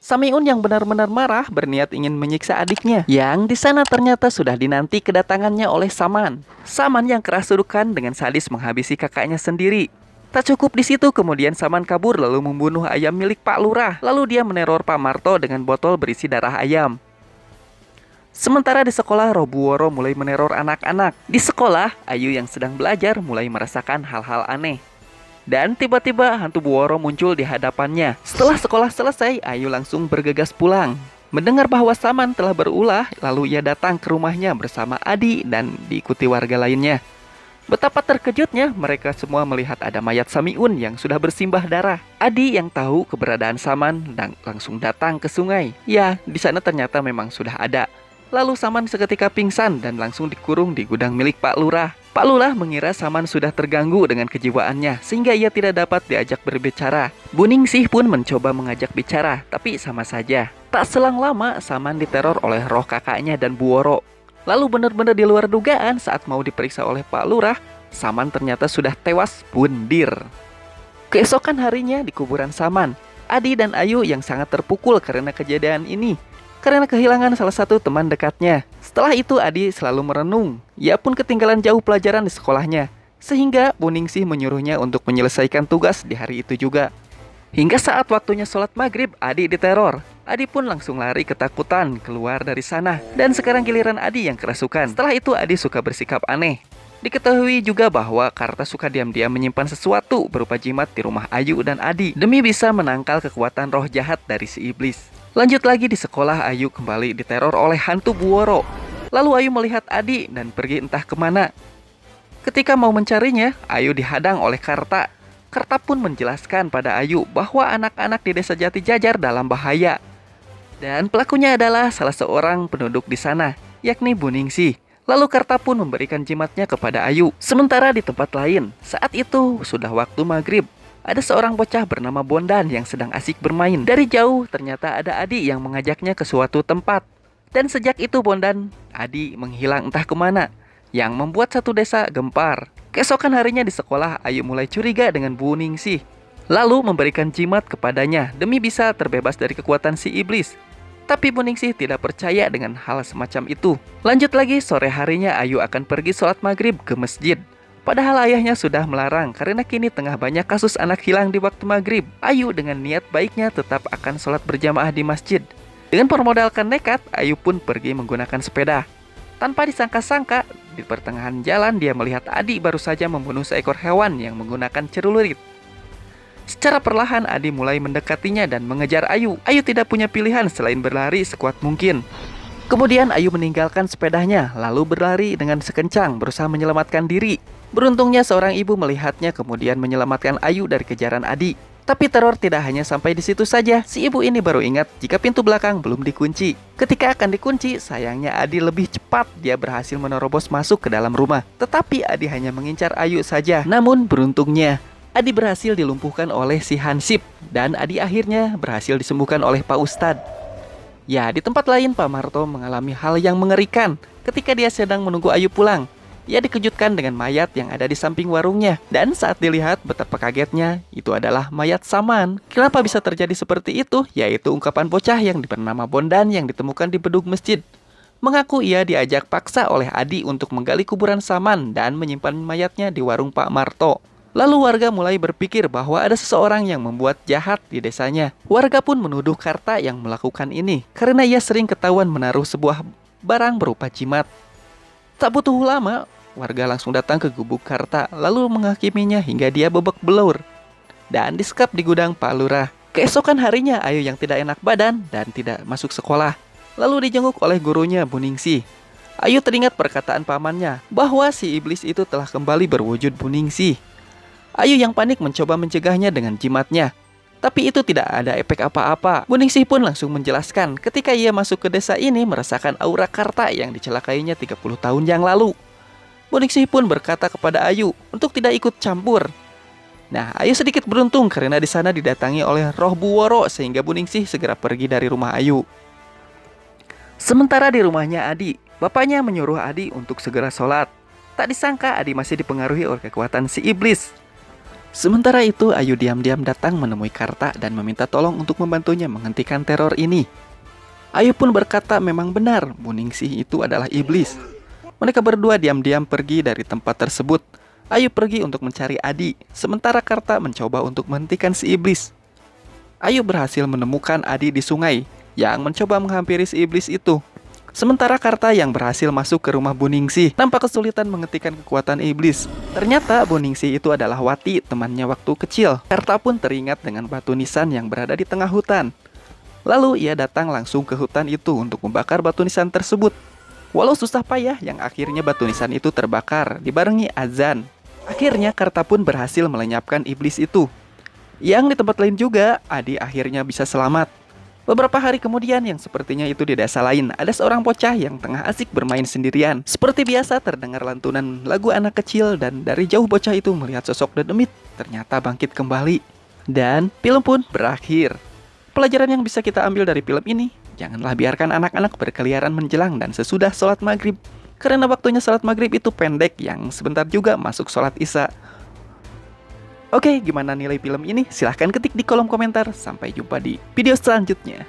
Samiun yang benar-benar marah berniat ingin menyiksa adiknya, yang di sana ternyata sudah dinanti kedatangannya oleh Saman. Saman yang kerasukan dengan sadis menghabisi kakaknya sendiri. Tak cukup di situ, kemudian Saman kabur lalu membunuh ayam milik Pak Lurah. Lalu dia meneror Pak Marto dengan botol berisi darah ayam. Sementara di sekolah, Roh Buworo mulai meneror anak-anak. Di sekolah, Ayu yang sedang belajar mulai merasakan hal-hal aneh. Dan tiba-tiba hantu Buworo muncul di hadapannya. Setelah sekolah selesai, Ayu langsung bergegas pulang. Mendengar bahwa Saman telah berulah, lalu ia datang ke rumahnya bersama Adi dan diikuti warga lainnya. Betapa terkejutnya mereka semua melihat ada mayat Samiun yang sudah bersimbah darah. Adi yang tahu keberadaan Saman dan langsung datang ke sungai. Ya, di sana ternyata memang sudah ada. Lalu Saman seketika pingsan dan langsung dikurung di gudang milik Pak Lurah. Pak Lurah mengira Saman sudah terganggu dengan kejiwaannya sehingga ia tidak dapat diajak berbicara. Buningsih pun mencoba mengajak bicara, tapi sama saja. Tak selang lama, Saman diteror oleh roh kakaknya dan Buworo. Lalu benar-benar di luar dugaan saat mau diperiksa oleh Pak Lurah, Saman ternyata sudah tewas bundir. Keesokan harinya di kuburan Saman, Adi dan Ayu yang sangat terpukul karena kejadian ini, karena kehilangan salah satu teman dekatnya. Setelah itu Adi selalu merenung. Ia pun ketinggalan jauh pelajaran di sekolahnya, sehingga Buningsih menyuruhnya untuk menyelesaikan tugas di hari itu juga. Hingga saat waktunya sholat maghrib, Adi diteror. Adi pun langsung lari ketakutan keluar dari sana. Dan sekarang giliran Adi yang kerasukan. Setelah itu Adi suka bersikap aneh. Diketahui juga bahwa Karta suka diam-diam menyimpan sesuatu berupa jimat di rumah Ayu dan Adi demi bisa menangkal kekuatan roh jahat dari si iblis. Lanjut lagi di sekolah, Ayu kembali diteror oleh hantu Buworo. Lalu Ayu melihat Adi dan pergi entah kemana. Ketika mau mencarinya, Ayu dihadang oleh Karta. Karta pun menjelaskan pada Ayu bahwa anak-anak di desa Jati Jajar dalam bahaya. Dan pelakunya adalah salah seorang penduduk di sana, yakni Buningsih. Lalu Karta pun memberikan jimatnya kepada Ayu. Sementara di tempat lain, saat itu sudah waktu maghrib. Ada seorang bocah bernama Bondan yang sedang asik bermain. Dari jauh ternyata ada Adi yang mengajaknya ke suatu tempat. Dan sejak itu Bondan, Adi menghilang entah kemana, yang membuat satu desa gempar. Keesokan harinya di sekolah, Ayu mulai curiga dengan Buningsih. Lalu memberikan jimat kepadanya demi bisa terbebas dari kekuatan si iblis. Tapi Buningsih tidak percaya dengan hal semacam itu. Lanjut lagi, sore harinya Ayu akan pergi sholat maghrib ke masjid. Padahal ayahnya sudah melarang karena kini tengah banyak kasus anak hilang di waktu maghrib. Ayu dengan niat baiknya tetap akan sholat berjamaah di masjid. Dengan bermodalkan nekat, Ayu pun pergi menggunakan sepeda. Tanpa disangka-sangka, di pertengahan jalan dia melihat Adi baru saja membunuh seekor hewan yang menggunakan celurit. Secara perlahan Adi mulai mendekatinya dan mengejar Ayu. Ayu tidak punya pilihan selain berlari sekuat mungkin. Kemudian Ayu meninggalkan sepedanya lalu berlari dengan sekencang berusaha menyelamatkan diri. Beruntungnya seorang ibu melihatnya kemudian menyelamatkan Ayu dari kejaran Adi. Tapi teror tidak hanya sampai di situ saja. Si ibu ini baru ingat jika pintu belakang belum dikunci. Ketika akan dikunci, sayangnya Adi lebih cepat. Dia berhasil menerobos masuk ke dalam rumah. Tetapi Adi hanya mengincar Ayu saja. Namun beruntungnya Adi berhasil dilumpuhkan oleh si Hansip. Dan Adi akhirnya berhasil disembuhkan oleh Pak Ustadz. Ya, di tempat lain Pak Marto mengalami hal yang mengerikan. Ketika dia sedang menunggu Ayu pulang, ia dikejutkan dengan mayat yang ada di samping warungnya. Dan saat dilihat, betapa kagetnya, itu adalah mayat Saman. Kenapa bisa terjadi seperti itu? Yaitu ungkapan bocah yang bernama Bondan yang ditemukan di bedug masjid. Mengaku ia diajak paksa oleh Adi untuk menggali kuburan Saman dan menyimpan mayatnya di warung Pak Marto. Lalu warga mulai berpikir bahwa ada seseorang yang membuat jahat di desanya. Warga pun menuduh Karta yang melakukan ini karena ia sering ketahuan menaruh sebuah barang berupa jimat. Tak butuh lama, warga langsung datang ke gubuk Karta lalu menghakiminya hingga dia babak belur dan disekap di gudang Pak Lurah. Keesokan harinya Ayu yang tidak enak badan dan tidak masuk sekolah, lalu dijenguk oleh gurunya Buningsih. Ayu teringat perkataan pamannya bahwa si iblis itu telah kembali berwujud Buningsih. Ayu yang panik mencoba mencegahnya dengan jimatnya. Tapi itu tidak ada efek apa-apa. Buningsih pun langsung menjelaskan ketika ia masuk ke desa ini merasakan aura Karta yang dicelakainya 30 tahun yang lalu. Buningsih pun berkata kepada Ayu untuk tidak ikut campur. Nah, Ayu sedikit beruntung karena di sana didatangi oleh roh Buworo sehingga Buningsih segera pergi dari rumah Ayu. Sementara di rumahnya Adi, bapaknya menyuruh Adi untuk segera sholat. Tak disangka Adi masih dipengaruhi oleh kekuatan si iblis. Sementara itu, Ayu diam-diam datang menemui Karta dan meminta tolong untuk membantunya menghentikan teror ini. Ayu pun berkata memang benar, Bu Ningsih itu adalah iblis. Mereka berdua diam-diam pergi dari tempat tersebut. Ayu pergi untuk mencari Adi, sementara Karta mencoba untuk menghentikan si iblis. Ayu berhasil menemukan Adi di sungai, yang mencoba menghampiri si iblis itu. Sementara Karta yang berhasil masuk ke rumah Bu Ningsih nampak kesulitan menghentikan kekuatan iblis. Ternyata Bu Ningsih itu adalah Wati, temannya waktu kecil. Karta pun teringat dengan batu nisan yang berada di tengah hutan. Lalu ia datang langsung ke hutan itu untuk membakar batu nisan tersebut. Walau susah payah, yang akhirnya batu nisan itu terbakar, dibarengi azan. Akhirnya Karta pun berhasil melenyapkan iblis itu. Yang di tempat lain juga, Adi akhirnya bisa selamat. Beberapa hari kemudian, yang sepertinya itu di desa lain, ada seorang bocah yang tengah asik bermain sendirian. Seperti biasa terdengar lantunan lagu anak kecil dan dari jauh bocah itu melihat sosok Dedemit ternyata bangkit kembali. Dan film pun berakhir. Pelajaran yang bisa kita ambil dari film ini, janganlah biarkan anak-anak berkeliaran menjelang dan sesudah sholat maghrib. Karena waktunya sholat maghrib itu pendek, yang sebentar juga masuk sholat isya. Oke, gimana nilai film ini? Silahkan ketik di kolom komentar. Sampai jumpa di video selanjutnya.